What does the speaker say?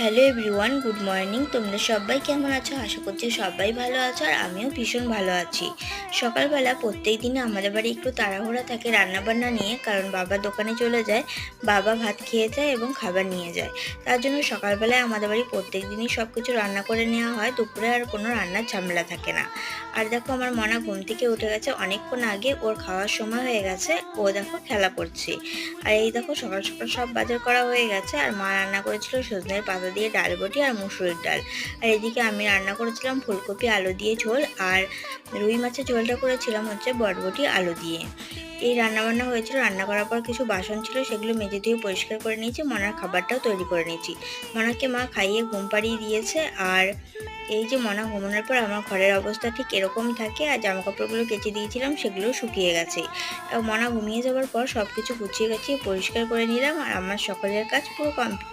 Hello everyone, good morning. তোমরা সবাই কেমন আছো? আশা করছি সবাই ভালো আছো, আর আমিও ভীষণ ভালো আছি। সকালবেলা প্রত্যেক দিনে আমাদের বাড়ি একটু তাড়াহুড়া থাকে রান্নাবান্না নিয়ে, কারণ বাবা দোকানে চলে যায়, বাবা ভাত খেয়ে যায় এবং খাবার নিয়ে যায়। তার জন্য সকালবেলায় আমাদের বাড়ি প্রত্যেক দিনই সব কিছু রান্না করে নেওয়া হয়, দুপুরে আর কোনো রান্নার ঝামেলা থাকে না। আর দেখো, আমার মনা ঘুম থেকে উঠে গেছে অনেকক্ষণ আগে, ওর খাওয়ার সময় হয়ে গেছে, ও দেখো খেলা করছে। আর এই দেখো, সকাল সকাল সব বাজার করা হয়ে গেছে, আর মা রান্না করেছিল সজনের পাতা দিয়ে ডাল বটি আর মুসুরির ডাল। আর এদিকে আমি রান্না করেছিলাম ফুলকপি আলু দিয়ে ঝোল, আর রুই মাছের ঝোলটা করেছিলাম হচ্ছে বরবটি আলু দিয়ে। এই রান্নাবান্না হয়েছিল। রান্না করার পর কিছু বাসন ছিল, সেগুলো মেজে ধুয়ে পরিষ্কার করে নিয়েছি। মনার খাবারটাও তৈরি করে নিয়েছি। মনাকে মা খাইয়ে ঘুম পাড়িয়ে দিয়েছে। আর এই যে মনা ঘুমানোর পর আমার ঘরের অবস্থা ঠিক এরকম থাকে, আর জামা কাপড়গুলো কেচে দিয়েছিলাম, সেগুলো শুকিয়ে গেছে। মনা ঘুমিয়ে যাওয়ার পর সব কিছু গুছিয়ে গাছিয়ে পরিষ্কার করে নিলাম, আর আমার সকালের কাজ পুরো কমপ্লিট।